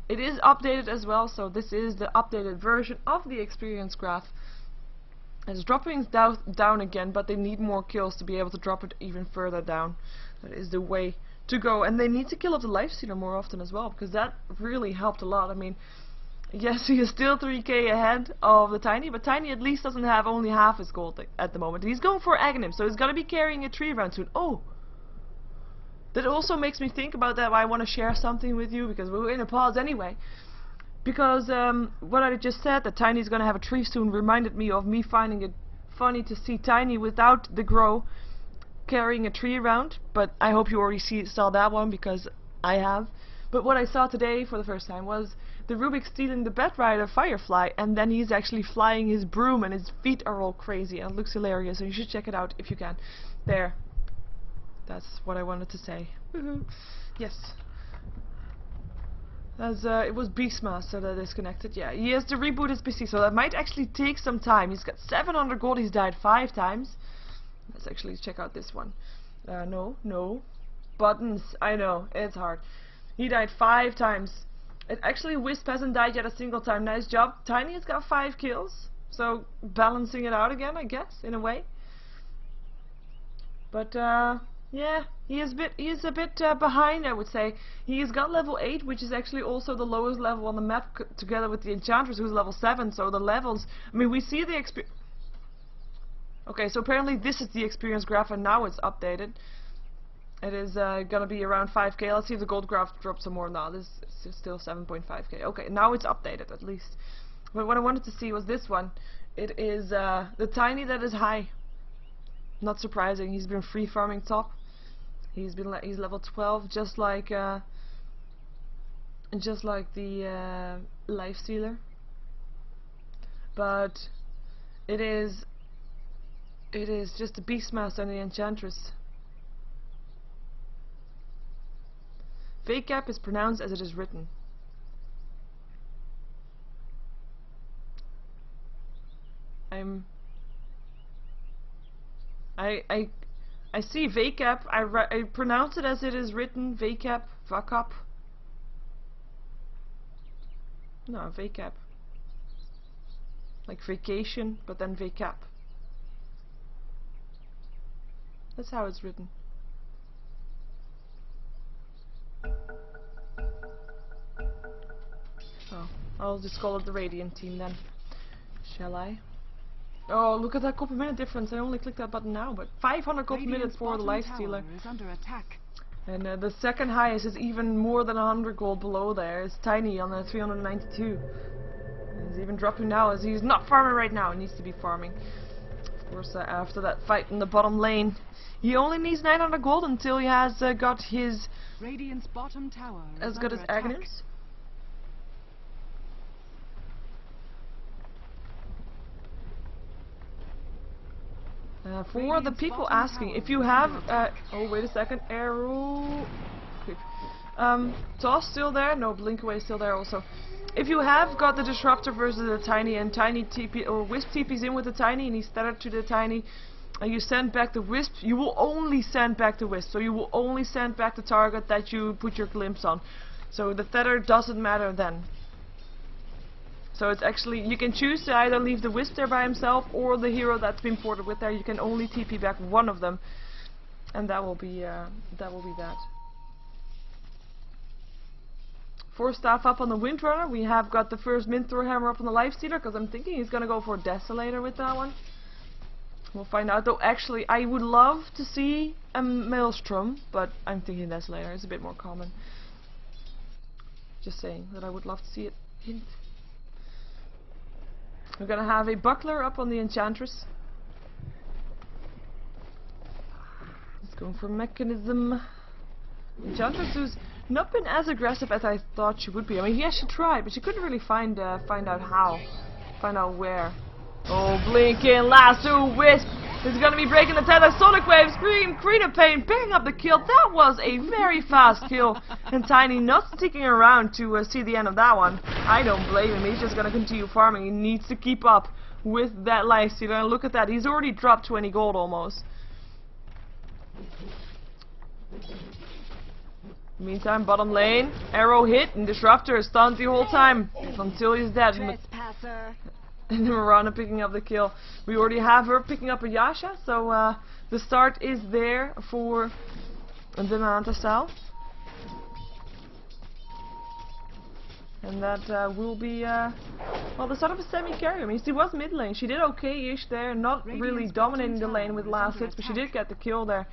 Speaker 1: It is updated as well, so this is the updated version of the experience graph. It's dropping down again, but they need more kills to be able to drop it even further down. That is the way to go, and they need to kill off the Lifestealer more often as well, because that really helped a lot. I mean, yes, he is still 3k ahead of the Tiny, but Tiny at least doesn't have only half his gold at the moment. He's going for Aghanim, so he's gonna be carrying a tree around soon. Oh, that also makes me think about that. I want to share something with you, because we're in a pause anyway. Because what I just said, that Tiny's gonna have a tree soon, reminded me of me finding it funny to see Tiny without the grow carrying a tree around, but I hope you already saw that one, because I have. But what I saw today for the first time was the Rubik stealing the Bedrider Firefly, and then he's actually flying his broom and his feet are all crazy, and it looks hilarious, so you should check it out if you can. There. That's what I wanted to say. Yes. As it was Beastmaster that disconnected. Yeah, he has to reboot his PC, so that might actually take some time. He's got 700 gold, he's died 5 times. Let's actually check out this one. No. Buttons. I know, it's hard. He died 5 times. It actually, Wisp hasn't died yet a single time. Nice job. Tiny has got 5 kills. So, balancing it out again, I guess, in a way. But, yeah, he is a bit behind, I would say. He's got level 8, which is actually also the lowest level on the map, together with the Enchantress, who's level 7. So the levels, I mean, we see the experience. Okay, so apparently this is the experience graph, and now it's updated. It is gonna be around 5k. Let's see if the gold graph drops some more. Now this is still 7.5k. Okay, now it's updated at least. But what I wanted to see was this one. It is the Tiny that is high. Not surprising. He's been free farming top. He's level 12, just like the Lifestealer. But it is just the Beastmaster and the Enchantress. VACAP is pronounced as it is written. I see VACAP. I pronounce it as it is written. VACAP. VACAP. No, VACAP. Like vacation, but then VACAP. That's how it's written. Oh, I'll just call it the Radiant team then. Shall I? Oh, look at that copper minute difference. I only clicked that button now, but 500 copper minutes for the Lifestealer.
Speaker 2: Is under attack.
Speaker 1: And the second highest is even more than 100 gold below there. It's Tiny on the 392. And he's even dropping now as he's not farming right now. He needs to be farming. Of course, after that fight in the bottom lane, he only needs 900 gold until he has got his...
Speaker 2: Radiant's bottom tower
Speaker 1: as good as Aghanim's. For the people asking, if you have... oh, wait a second. Arrow... Okay. Toss still there? No, Blink Away still there also. If you have got the Disruptor versus the Tiny, and Tiny TP... or Wisp TP's in with the Tiny, and he's tethered to the Tiny, and you send back the Wisp, you will only send back the Wisp. So you will only send back the target that you put your glimpse on. So the tether doesn't matter then. So it's actually, you can choose to either leave the Wisp there by himself or the hero that's been ported with there. You can only TP back one of them, and that will be that. For staff up on the Windrunner, we have got the first Minthor Hammer up on the Lifestealer, because I'm thinking he's gonna go for a Desolator with that one. We'll find out. Though actually, I would love to see a Maelstrom, but I'm thinking Desolator is a bit more common. Just saying that I would love to see it. Hint. We're gonna have a Buckler up on the Enchantress. It's going for Mechanism. Enchantress who's not been as aggressive as I thought she would be. I mean, yes, she tried, but she couldn't really find out how, find out where. Oh, Blinking Lasso Wisp is gonna be breaking the tether. Sonic Wave, Scream, Creed of Pain, picking up the kill. That was a very fast kill, and Tiny not sticking around to see the end of that one. I don't blame him. He's just gonna continue farming. He needs to keep up with that Lifestealer. And look at that, he's already dropped 20 gold almost. Meantime, bottom lane, arrow hit, and Disruptor is stunned the whole time until he's dead. And Mirana picking up the kill. We already have her picking up a Yasha, so the start is there for the Manta South. And that will be, well, the start of a semi-carry. I mean, she was mid lane. She did okay-ish there, not really dominating the lane with last hits, but she did get the kill there.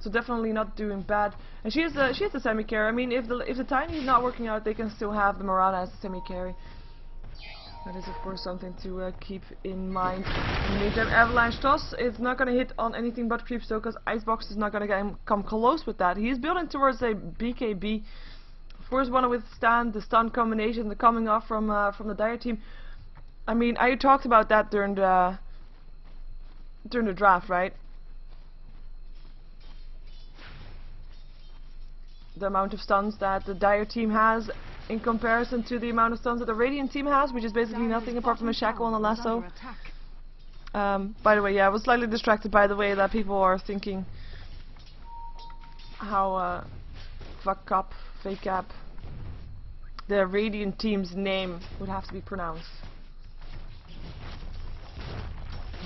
Speaker 1: So definitely not doing bad. And she has the semi-carry. I mean, if the Tiny is not working out, they can still have the Mirana as a semi-carry. That is, of course, something to keep in mind. In the meantime, Avalanche Toss, it's not going to hit on anything but creeps, though, because Icebox is not going to come close with that. He is building towards a BKB. Of course, want to withstand the stun combination, the coming off from the Dire team. I mean, I talked about that during the draft, right? The amount of stuns that the Dire team has in comparison to the amount of stuns that the Radiant team has, which is basically nothing apart from a Shackle and a Lasso. By the way, yeah, I was slightly distracted by the way that people are thinking how VACAP, the Radiant team's name would have to be pronounced.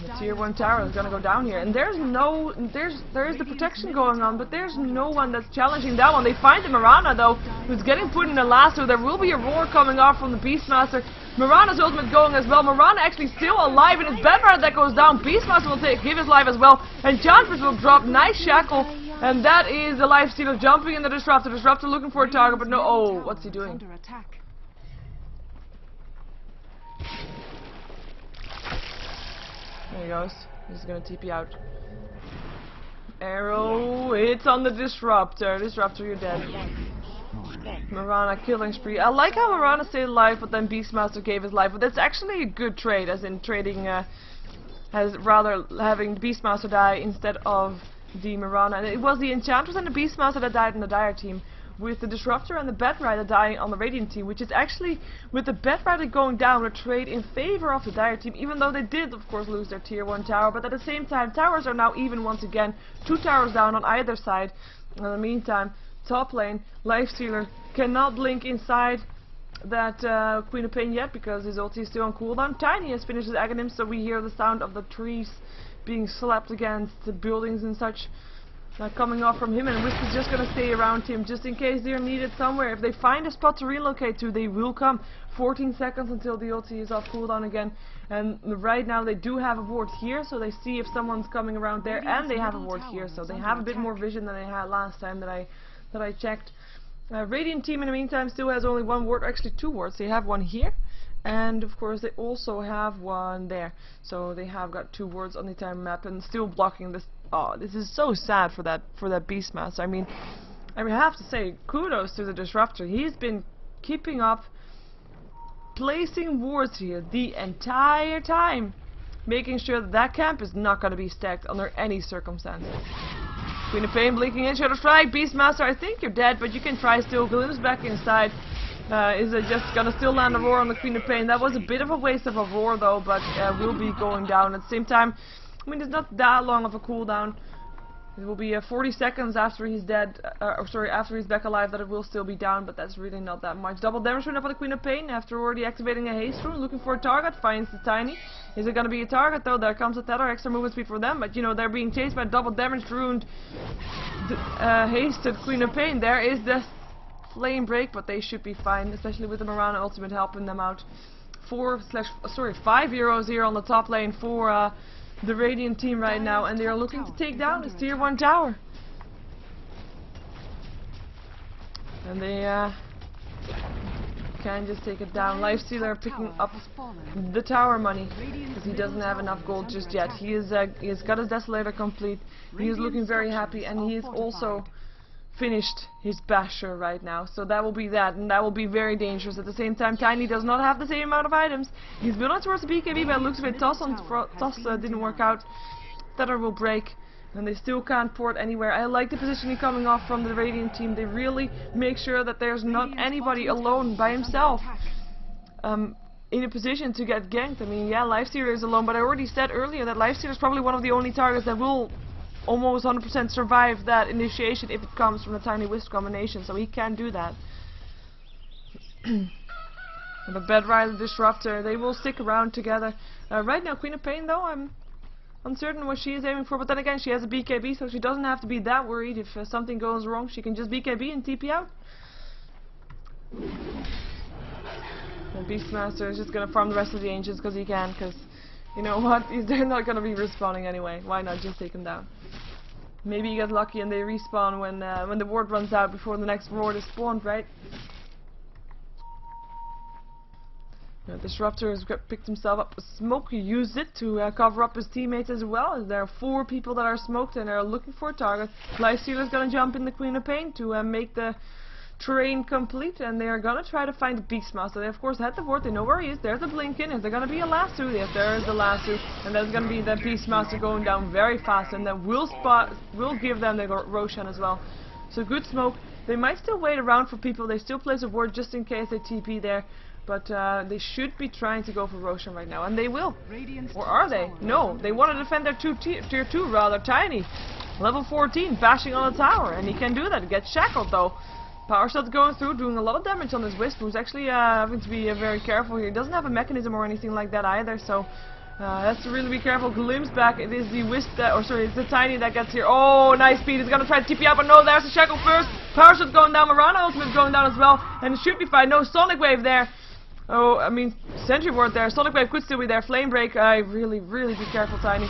Speaker 1: The tier 1 tower is gonna go down here, and there is the protection going on, but there's no one that's challenging that one. They find the Mirana though, who's getting put in a lasso. There will be a roar coming off from the Beastmaster. Mirana's ultimate going as well. Mirana actually still alive, and it's Bedford that goes down. Beastmaster will give his life as well. Enchantress will drop. Nice Shackle, and that is the Lifestealer jumping in the Disruptor. Disruptor looking for a target, but no. Oh, what's he doing? There he goes. He's gonna TP out. Arrow hits on the Disruptor. Disruptor, you're dead. Mirana killing spree. I like how Mirana stayed alive, but then Beastmaster gave his life. But that's actually a good trade, as in trading, as rather having Beastmaster die instead of the Mirana. And it was the Enchantress and the Beastmaster that died in the Dire team, with the Disruptor and the Bedrider dying on the Radiant team, which is actually, with the Bedrider going down, a trade in favor of the Dire team, even though they did, of course, lose their tier 1 tower, but at the same time, towers are now even once again, 2 towers down on either side. In the meantime, top lane, Lifestealer cannot blink inside that Queen of Pain yet, because his ulti is still on cooldown. Tiny has finished his Aghanim, so we hear the sound of the trees being slapped against the buildings and such. Coming off from him, and Wisp is just gonna stay around him just in case they're needed somewhere. If they find a spot to relocate to, they will come. 14 seconds until the ulti is off cooldown again, and right now they do have a ward here, so they see if someone's coming around there, and they have a ward here, so they have a bit more vision than they had last time that I that I checked. Radiant team in the meantime still has only one ward, or actually two wards. They have one here, and of course they also have one there. So they have got two wards on the entire map and still blocking this. Oh, this is so sad for that Beastmaster. I mean, I have to say kudos to the Disruptor. He's been keeping up, placing wards here the entire time, making sure that that camp is not going to be stacked under any circumstances. Queen of Pain blinking in, Shadow Strike, Beastmaster, I think you're dead, but you can try still. Glimpse back inside. Is it just gonna still land a roar on the Queen of Pain? That was a bit of a waste of a roar though, but will be going down at the same time. I mean, it's not that long of a cooldown. It will be 40 seconds after he's dead, or sorry, after he's back alive, that it will still be down, but that's really not that much. Double damage rune up on the Queen of Pain after already activating a haste rune, looking for a target, finds the Tiny. Is it gonna be a target though? There comes a tether, extra movement speed for them, but you know, they're being chased by double damage runed, hasted Queen of Pain. There is the flame break, but they should be fine, especially with the Mirana ultimate helping them out. 5 heroes here on the top lane for the Radiant team right now, and they are looking to take down this tier 1 tower. And they can just take it down. Lifestealer picking up the tower money because he doesn't have enough gold just yet. He's got his Desolator complete. He is looking very happy, and he is also finished his Basher right now. So that will be that, and that will be very dangerous. At the same time, Tiny does not have the same amount of items. He's building towards the BKB, but it looks a bit toss didn't work out. Tether will break, and they still can't port anywhere. I like the positioning coming off from the Radiant team. They really make sure that there's not anybody alone by himself in a position to get ganked. I mean, yeah, Lifestealer is alone, but I already said earlier that Lifestealer is probably one of the only targets that will almost 100% survive that initiation if it comes from the Tiny Wisp combination, so he can do that. The Bedrider Disruptor, they will stick around together. Right now, Queen of Pain though, I'm uncertain what she is aiming for, but then again, she has a BKB, so she doesn't have to be that worried. If something goes wrong, she can just BKB and TP out. The Beastmaster is just gonna farm the rest of the Ancients because he can, because you know what, they're not gonna be respawning anyway. Why not just take them down? Maybe you get lucky and they respawn when the ward runs out before the next ward is spawned, right? Disruptor has picked himself up a smoke. He used it to cover up his teammates as well, as there are 4 people that are smoked and are looking for a target. Lifestealer is going to jump in the Queen of Pain to make the terrain complete, and they are going to try to find the Beastmaster. They of course had the ward, they know where he is. There's a Blinkin. Is there going to be a lasso? Yes, there is the lasso, and there's going to be the Beastmaster going down very fast, and then will give them the Roshan as well. So good smoke. They might still wait around for people. They still place a ward just in case they TP there. But they should be trying to go for Roshan right now, and they will. Or are they? No, they want to defend their tier 2 rather. Tiny, level 14, bashing on the tower, and he can do that. Gets shackled though. Power shot's going through, doing a lot of damage on this Wisp, who's actually having to be very careful here. He doesn't have a mechanism or anything like that either, so has to really be careful. Glimpse back. It is the Wisp that, or sorry, it's the Tiny that gets here. Oh, nice speed. He's gonna try to TP out, but no, there's the shackle first. Power shot's going down. Mirana ultimate going down as well, and it should be fine. No Sonic Wave there. Oh, I mean, Sentry Ward there. Sonic Wave could still be there. Flame Break. Really be careful, Tiny.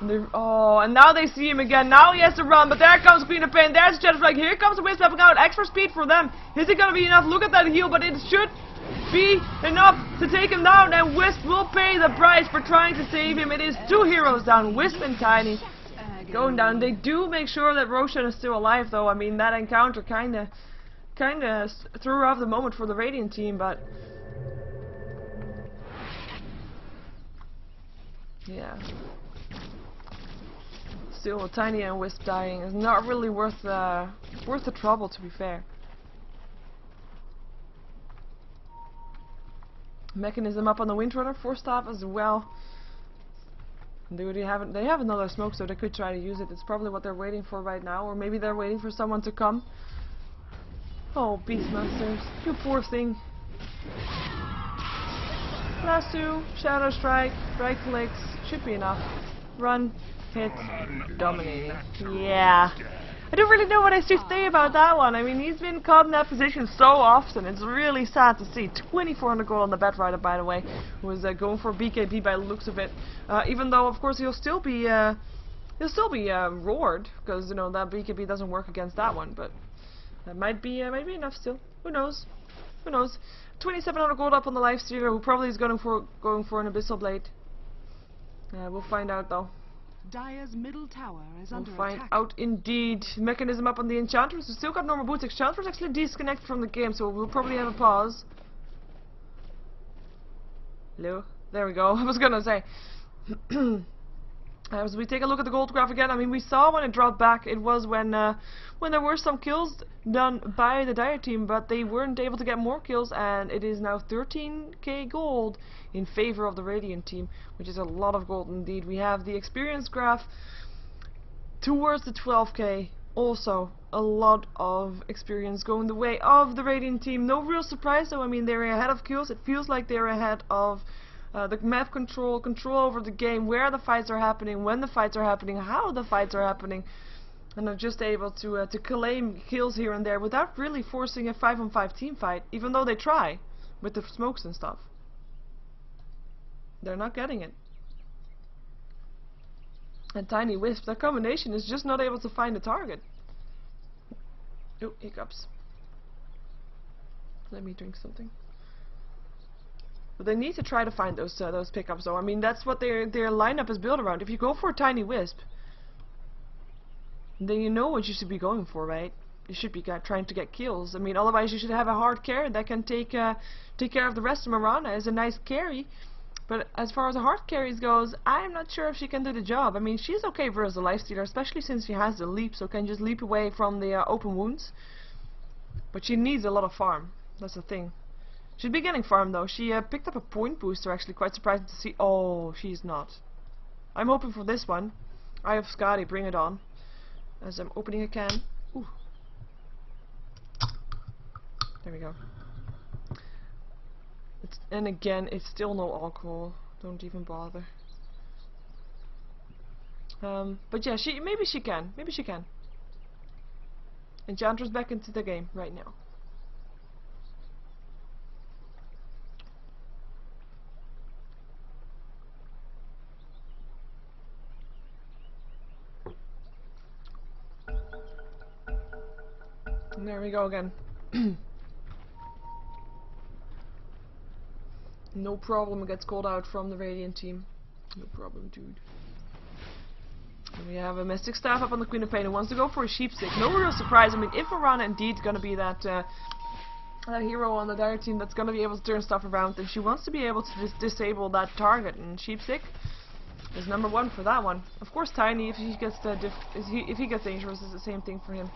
Speaker 1: And now they see him again. Now he has to run, but there comes Queen of Pain. There's Shadow Strike. Here comes the Wisp stepping out. Extra speed for them. Is it gonna be enough? Look at that heal, but it should be enough to take him down, and Wisp will pay the price for trying to save him. It is 2 heroes down, Wisp and Tiny going down. They do make sure that Roshan is still alive, though. I mean, that encounter kinda threw off the moment for the Radiant team, but yeah. Still, Tiny and Wisp dying is not really worth the trouble, to be fair. Mechanism up on the Windrunner, 4-staff as well. They have another smoke, so they could try to use it. It's probably what they're waiting for right now, or maybe they're waiting for someone to come. Oh, Beastmasters, you poor thing. Lasso, Shadow Strike, right clicks, should be enough. Run, hit, dominating. Yeah. I don't really know what I should say about that one. I mean, he's been caught in that position so often. It's really sad to see. 2400 gold on the Bedrider, by the way, who is going for BKB by the looks of it. Even though, of course, he'll still be roared, because you know that BKB doesn't work against that one. But That might be enough still. Who knows? Who knows? 2,700 gold up on the Lifestealer, who probably is going for an Abyssal Blade. We'll find out though.
Speaker 2: Dire's middle tower is
Speaker 1: We'll
Speaker 2: under
Speaker 1: find
Speaker 2: attack.
Speaker 1: out indeed. Mechanism up on the Enchantress, who still got normal boots. Enchantress actually disconnected from the game, so we'll probably have a pause. Hello? There we go. I was gonna say. As we take a look at the gold graph again, I mean, we saw when it dropped back, it was when there were some kills done by the Dire team, but they weren't able to get more kills, and it is now 13k gold in favor of the Radiant team, which is a lot of gold indeed. We have the experience graph towards the 12k, also a lot of experience going the way of the Radiant team. No real surprise though, I mean, they're ahead of kills. It feels like they're ahead of the map control over the game, where the fights are happening, when the fights are happening, how the fights are happening, and are just able to claim kills here and there without really forcing a 5-on-5 team fight, even though they try with the smokes and stuff. They're not getting it. And Tiny Wisp, that combination is just not able to find a target. Oh, hiccups. Let me drink something. But they need to try to find those pickups though. I mean, that's what their lineup is built around. If you go for a Tiny Wisp, then you know what you should be going for, right? You should be trying to get kills. I mean, otherwise you should have a hard carry that can take care of the rest of Mirana as a nice carry. But as far as the hard carries goes, I'm not sure if she can do the job. I mean, she's okay versus the Lifestealer, especially since she has the leap, so can just leap away from the open wounds. But she needs a lot of farm. That's the thing. She's be getting farm though. She picked up a point booster, actually quite surprising to see. Oh, she's not. I'm hoping for this one. Eye of Skadi, bring it on. As I'm opening a can. Ooh. There we go. And again, it's still no alcohol. Don't even bother. But yeah, maybe she can. Maybe she can. Enchantress back into the game right now. And there we go again. No problem, it gets called out from the Radiant team. No problem, dude. And we have a Mystic Staff up on the Queen of Pain who wants to go for a Sheepstick. No real surprise. I mean, if Mirana indeed gonna be that hero on the Dire team that's gonna be able to turn stuff around, then she wants to be able to disable that target, and Sheepstick is number one for that one. Of course, Tiny, if he gets if he gets dangerous, is the same thing for him.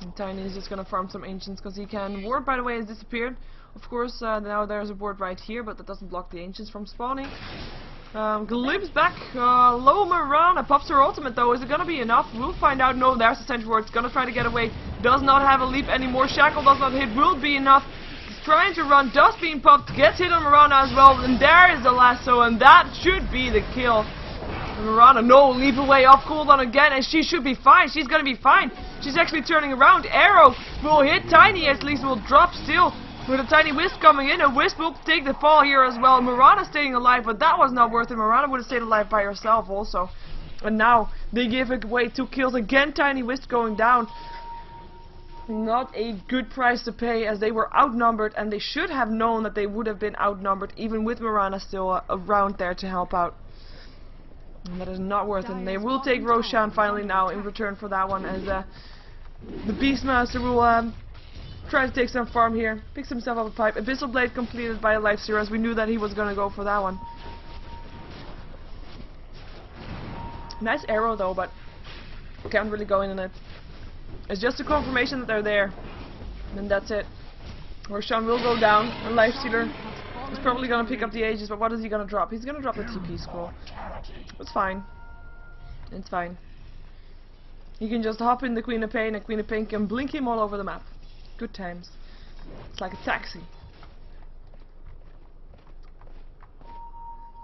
Speaker 1: And Tiny is just gonna farm some ancients because he can. Ward, by the way, has disappeared. Of course, now there's a ward right here, but that doesn't block the ancients from spawning. Glib's back. Low Mirana pops her ultimate though. Is it gonna be enough? We'll find out. No, there's the sentry ward. It's gonna try to get away. Does not have a leap anymore. Shackle does not hit. Will be enough. He's trying to run. Does being popped. Gets hit on Mirana as well. And there is the lasso, and that should be the kill. Mirana, no, leap away off cooldown again, and she should be fine. She's gonna be fine. She's actually turning around. Arrow will hit Tiny, at least will drop still. With a Tiny Wisp coming in, a Wisp will take the fall here as well. Mirana staying alive, but that was not worth it. Mirana would have stayed alive by herself also. And now they give away 2 kills again. Tiny Wisp going down. Not a good price to pay, as they were outnumbered, and they should have known that they would have been outnumbered, even with Mirana still around there to help out. And that is not worth it. And they will take Roshan finally now in return for that one, as the Beastmaster will try to take some farm here. Picks himself up a pipe. Abyssal Blade completed by a Lifestealer, as we knew that he was going to go for that one. Nice arrow though, but can't really go in it. It's just a confirmation that they're there. And that's it. Roshan will go down. A Lifestealer is probably going to pick up the Aegis, but what is he going to drop? He's going to drop the TP scroll. It's fine. It's fine. He can just hop in the Queen of Pain, and Queen of Pain can blink him all over the map. Good times. It's like a taxi.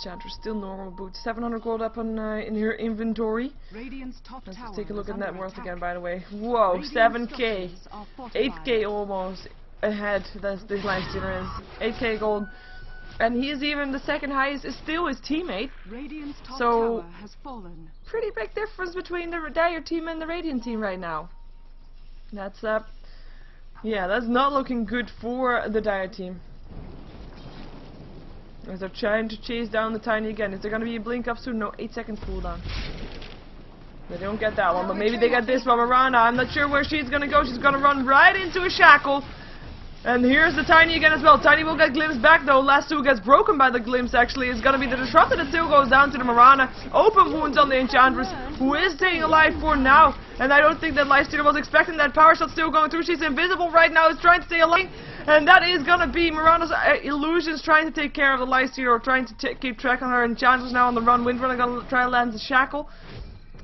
Speaker 1: Chanter still normal boots. 700 gold up on in her inventory. Let's just take a look at net worth again, by the way. Whoa, 7k. 8k almost ahead. That's this Lifestealer is. 8k gold. And he is even the second highest, is still his teammate. So, pretty big difference between the Dire team and the Radiant team right now. That's yeah, that's not looking good for the Dire team. As they're trying to chase down the Tiny again. Is there gonna be a blink up soon? No, 8-second cooldown. They don't get that one, but maybe they get this one. Miranda, I'm not sure where she's gonna go. She's gonna run right into a shackle. And here's the Tiny again as well. Tiny will get glimpsed back though. Last two gets broken by the glimpse actually. It's gonna be the Disruptor that still goes down to the Miranda. Open wounds on the Enchantress, who is staying alive for now. And I don't think that Lifestealer was expecting that power shot still going through. She's invisible right now. Is trying to stay alive. And that is gonna be Miranda's illusions trying to take care of the Lifestealer, or trying to keep track on her. Enchantress now on the run. Windrunner gonna try to land the shackle.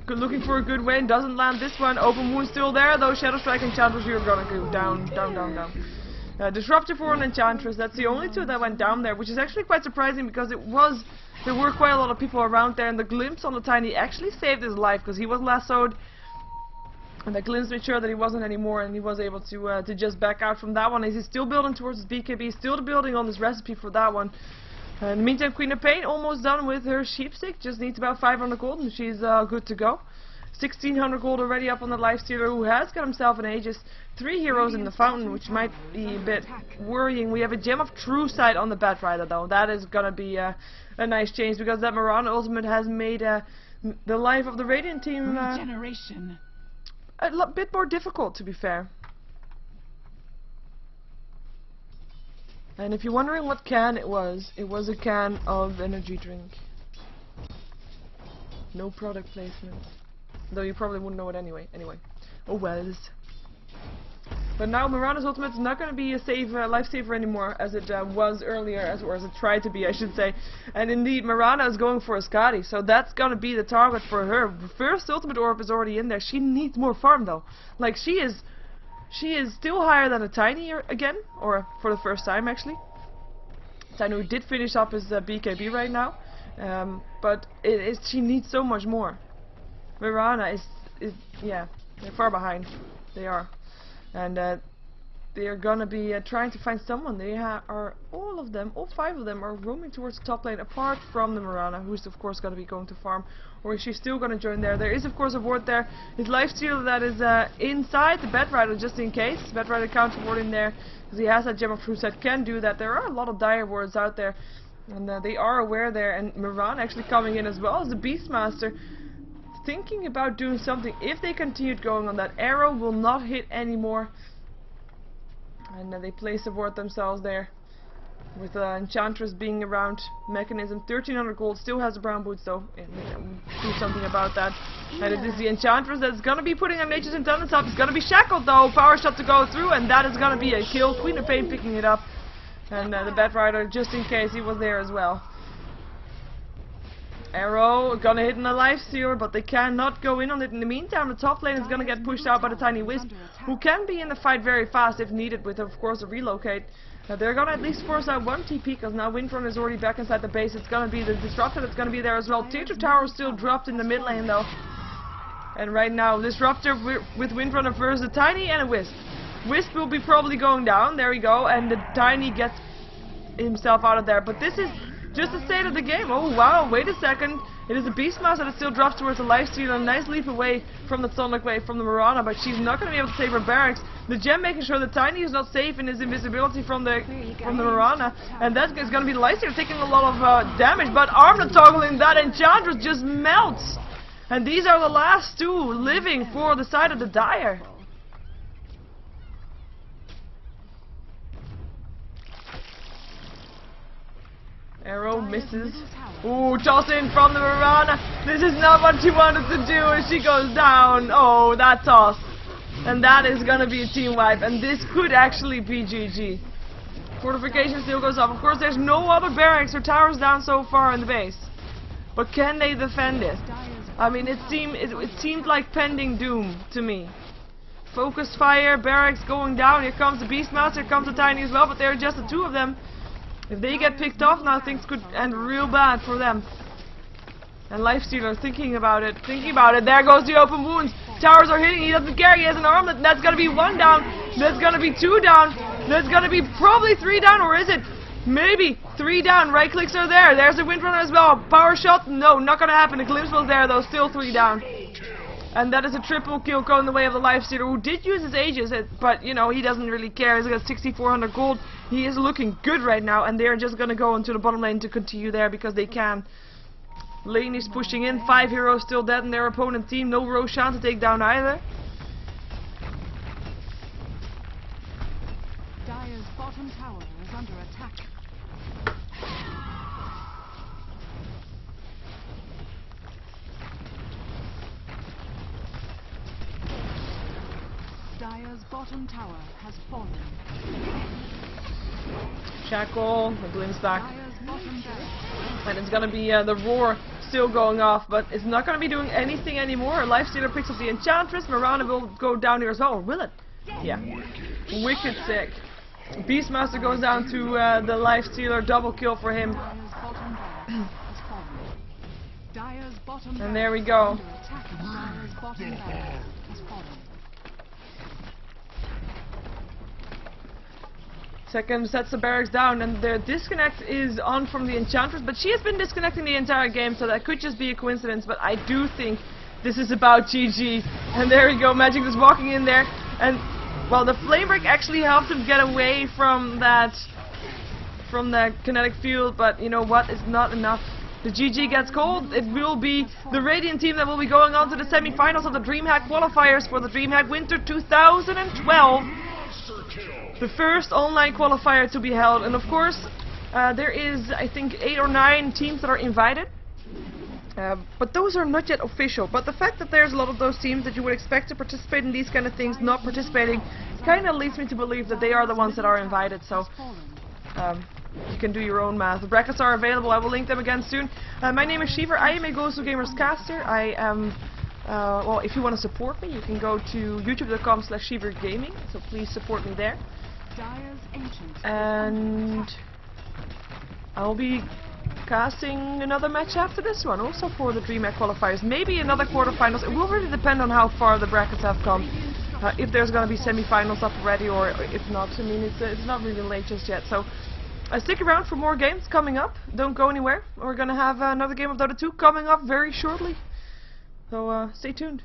Speaker 1: Looking for a good win. Doesn't land this one. Open wound still there though. Shadow Strike Enchantress, you're gonna go down, down, down, down. Disruptor for an Enchantress, that's the only two that went down there, which is actually quite surprising because there were quite a lot of people around there, and the glimpse on the Tiny actually saved his life because he was lassoed, and the glimpse made sure that he wasn't anymore, and he was able to just back out from that one. As he's still building towards his BKB, still building on this recipe for that one. In the meantime, Queen of Pain almost done with her sheepstick, just needs about 500 gold and she's good to go. 1600 gold already up on the Lifestealer, who has got himself an Aegis. 3 heroes in the fountain, which might be a bit worrying. We have a Gem of True Sight on the Batrider though. That is gonna be a nice change, because that Miranda ultimate has made the life of the Radiant team a bit more difficult, to be fair. And if you're wondering what can it was a can of energy drink. No product placement. Though you probably wouldn't know it anyway. Oh well. But now Miranda's ultimate is not going to be a lifesaver anymore, as it was earlier, or as it tried to be, I should say. And indeed, Miranda is going for a Skadi, so that's going to be the target for her. First ultimate orb is already in there. She needs more farm though. Like, she is still higher than a Tiny again, or for the first time actually. Tiny did finish up his BKB right now, but she needs so much more. Miranda yeah, they're far behind. They are. And they are gonna be trying to find someone. They are all 5 of them are roaming towards the top lane, apart from the Miranda, who's of course gonna be going to farm, or is she still gonna join there? There is of course a ward there. His Lifestealer that is inside the Batrider, just in case. Batrider counter ward in there, because he has that Gem of True Sight, can do that. There are a lot of dire wards out there, and they are aware there. And Miranda actually coming in as well as the Beastmaster, thinking about doing something. If they continued going on, that arrow will not hit anymore. And they place a ward themselves there, with Enchantress being around. Mechanism 1300 gold, still has the brown boots though, and do something about that. And it is the Enchantress that's gonna be putting on Nature's Intended up. It's gonna be shackled though, power shot to go through, and that is gonna be a kill. Queen of Pain picking it up, and the Batrider, just in case, he was there as well. Arrow gonna hit in the Lifestealer, but they cannot go in on it. In the meantime, the top lane is gonna get pushed out by the Tiny Wisp, who can be in the fight very fast if needed, with of course a relocate. They're gonna at least force out 1 TP, because now Windrunner is already back inside the base. It's gonna be the Disruptor that's gonna be there as well. Tier 2 tower is still dropped in the mid lane though. And right now, Disruptor with Windrunner versus the Tiny and a Wisp. Wisp will be probably going down, there we go, and the Tiny gets himself out of there. But this is just the state of the game. Oh wow, wait a second. It is a Beastmaster that still drops towards the Lifestealer. A nice leap away from the Sonic Wave from the Miranda, but she's not going to be able to save her barracks. The Gem making sure that Tiny is not safe in his invisibility from the Miranda. And that is going to be the Lifestealer taking a lot of damage, but Armor toggling, that Enchantress just melts. And these are the last 2 living for the side of the Dire. Arrow misses. Ooh, toss in from the Miranda. This is not what she wanted to do, and she goes down. Oh, that toss. And that is gonna be a team wipe, and this could actually be GG. Fortification still goes up. Of course, there's no other barracks or towers down so far in the base. But can they defend it? I mean, it seemed like pending doom to me. Focused fire, barracks going down. Here comes the Beastmaster, here comes the Tiny as well, but there are just the 2 of them. If they get picked off now, things could end real bad for them. And Lifestealer thinking about it. There goes the open wounds. Towers are hitting. He doesn't care. He has an armlet. That's gonna be 1 down. That's gonna be 2 down. That's gonna be probably 3 down, or is it? Maybe 3 down. Right clicks are there. There's the Windrunner as well. Power shot? No, not gonna happen. The glimpse was there though. Still 3 down. And that is a triple kill going the way of the Lifestealer, who did use his Aegis, but you know, he doesn't really care. He's got 6,400 gold. He is looking good right now, and they're just gonna go into the bottom lane to continue there because they can. Lane is pushing in, 5 heroes still dead in their opponent team. No Roshan to take down either.
Speaker 2: Dire's bottom tower is under attack. Dire's bottom tower has fallen.
Speaker 1: Shackle, the Bloomstock.
Speaker 2: Dire's bottom barracks.
Speaker 1: And it's gonna be the roar still going off, but it's not gonna be doing anything anymore. Lifestealer picks up the Enchantress. Mirana will go down here as well, or will it? Yeah. Wicked sick. Beastmaster goes down to the Lifestealer, double kill for him.
Speaker 2: Dire's bottom barracks has fallen. Dire's bottom
Speaker 1: And there we
Speaker 2: barracks
Speaker 1: go.
Speaker 2: is under attack. Dire's bottom barracks has fallen.
Speaker 1: Second sets the barracks down, and their disconnect is on from the Enchantress, but she has been disconnecting the entire game, so that could just be a coincidence, but I do think this is about GG. And there we go, Magic just walking in there, and well, the Flame Break actually helped him get away from that kinetic field, but you know what, it's not enough. The GG gets called. It will be the Radiant team that will be going on to the semi-finals of the Dreamhack qualifiers for the Dreamhack Winter 2012. The first online qualifier to be held, and of course there is, I think, 8 or 9 teams that are invited, but those are not yet official. But the fact that there's a lot of those teams that you would expect to participate in these kind of things not participating kind of leads me to believe that they are the ones that are invited, so you can do your own math. The brackets are available, I will link them again soon. My name is Sheever, I am a Ghost of Gamers caster. I am well, if you want to support me, you can go to youtube.com/SheeverGaming, so please support me there.
Speaker 2: Dire's ancient.
Speaker 1: And I'll be casting another match after this one, also for the Dreamhack qualifiers. Maybe another quarterfinals. It will really depend on how far the brackets have come. If there's going to be semi-finals up already, or if not. I mean, it's not really late just yet. So stick around for more games coming up. Don't go anywhere. We're going to have another game of Dota 2 coming up very shortly. So stay tuned.